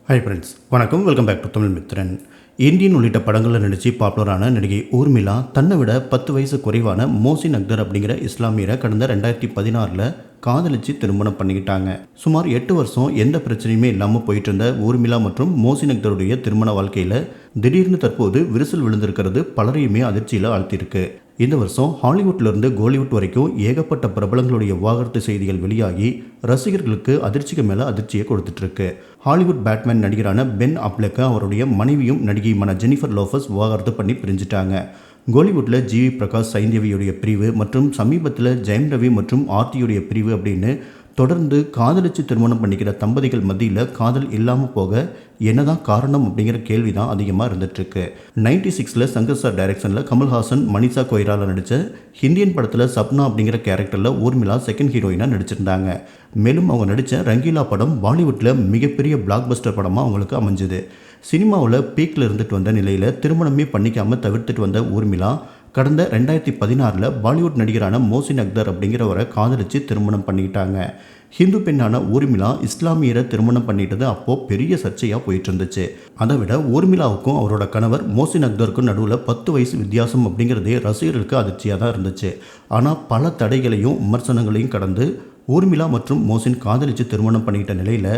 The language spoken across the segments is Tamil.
ஹாய் ஃப்ரெண்ட்ஸ், வணக்கம். Welcome back to Tamil Mithran. Indian உள்ளிட்ட படங்களில் நடித்து பாப்புலரான நடிகை ஊர்மிளா தன்னை விட 10 வயசு குறைவான மோசின் அக்தர் அப்படிங்கிற இஸ்லாமியரை கடந்த 2016 காதலிச்சு திருமணம் பண்ணிக்கிட்டாங்க. சுமார் 8 வருஷம் எந்த பிரச்சனையுமே இல்லாமல் போயிட்டு இருந்த ஊர்மிளா மற்றும் மோசின் அக்தருடைய திருமண வாழ்க்கையில் திடீர்னு தற்போது விரிசல் விழுந்திருக்கிறது பலரையுமே அதிர்ச்சியில் ஆழ்த்தியிருக்கு. இந்த வருஷம் ஹாலிவுட்லேருந்து கோலிவுட் வரைக்கும் ஏகப்பட்ட பிரபலங்களுடைய விவாகரத்து செய்திகள் வெளியாகி ரசிகர்களுக்கு அதிர்ச்சிக்கு மேலே அதிர்ச்சியை கொடுத்துட்ருக்கு. ஹாலிவுட் பேட்மேன் நடிகரான பென் அப்லெக்கை அவருடைய மனைவியும் நடிகையுமான ஜெனிஃபர் லோபஸ் விவாகரத்து பண்ணி பிரிஞ்சிட்டாங்க. கோலிவுட்டில் ஜிவி பிரகாஷ் சைந்தேவியுடைய பிரிவு மற்றும் சமீபத்தில் ஜெயம் ரவி மற்றும் ஆர்த்தியுடைய பிரிவு அப்படின்னு தொடர்ந்து காதலிச்சு திருமணம் பண்ணிக்கிற தம்பதிகள் மத்தியில் காதல் இல்லாமல் போக என்னதான் காரணம் அப்படிங்கிற கேள்வி தான் அதிகமாக இருந்துகிட்ருக்கு. 96 சங்கர் சார் டைரக்ஷனில் கமல்ஹாசன் மனிஷா கொய்ரால நடித்த ஹிந்தியன் படத்தில் சப்னா அப்படிங்கிற கேரக்டரில் ஊர்மிளா செகண்ட் ஹீரோயினாக நடிச்சிருந்தாங்க. மேலும் அவங்க நடித்த ரங்கீலா படம் பாலிவுட்டில் மிகப்பெரிய பிளாக் பஸ்டர் படமாக அவங்களுக்கு அமைஞ்சுது. சினிமாவில் பீக்கில் இருந்துட்டு வந்த நிலையில் திருமணமே பண்ணிக்காமல் தவிர்த்துட்டு வந்த ஊர்மிளா கடந்த 2016 பாலிவுட் நடிகரான மோசின் அக்தர் அப்படிங்கிறவரை காதலிச்சு திருமணம் பண்ணிக்கிட்டாங்க. ஹிந்து பெண்ணான ஊர்மிளா இஸ்லாமியரை திருமணம் பண்ணிட்டது அப்போது பெரிய சர்ச்சையாக போயிட்டு இருந்துச்சு. அதை விட ஊர்மிளாவுக்கும் அவரோட கணவர் மோசின் அக்தருக்கும் நடுவில் 10 வயசு வித்தியாசம் அப்படிங்கிறதே ரசிகர்களுக்கு அதிர்ச்சியாக தான் இருந்துச்சு. ஆனால் பல தடைகளையும் விமர்சனங்களையும் கடந்து ஊர்மிளா மற்றும் மோசின் காதலிச்சு திருமணம் பண்ணிக்கிட்ட நிலையில்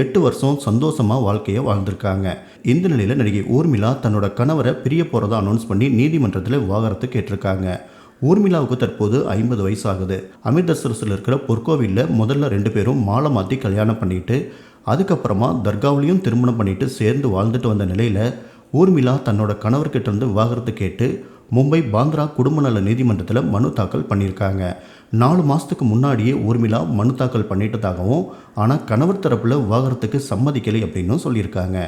8 வருஷம் சந்தோஷமாக வாழ்க்கையை வாழ்ந்திருக்காங்க. இந்த நிலையில் நடிகை ஊர்மிளா தன்னோட கணவரை பிரிய போகிறதா அனௌன்ஸ் பண்ணி நீதிமன்றத்தில் விவாகரத்து கேட்டிருக்காங்க. ஊர்மிளாவுக்கு தற்போது 50 வயசு ஆகுது. அமிர்தசரஸில் இருக்கிற பொற்கோவிலில் முதல்ல 2 பேரும் மாலை மாற்றி கல்யாணம் பண்ணிட்டு அதுக்கப்புறமா தர்காவிலையும் திருமணம் பண்ணிட்டு சேர்ந்து வாழ்ந்துட்டு வந்த நிலையில் ஊர்மிளா தன்னோட கணவர்கிட்ட இருந்து விவாகரத்து கேட்டு மும்பை பாந்த்ரா குடும்ப நல நீதிமன்றத்தில் மனு தாக்கல் பண்ணியிருக்காங்க. 4 மாதத்துக்கு முன்னாடியே ஊர்மிளா மனு தாக்கல் பண்ணிட்டதாகவும் ஆனால் கணவர் தரப்பில் விவாகரத்துக்கு சம்மதிக்கலை அப்படின்னு சொல்லியிருக்காங்க.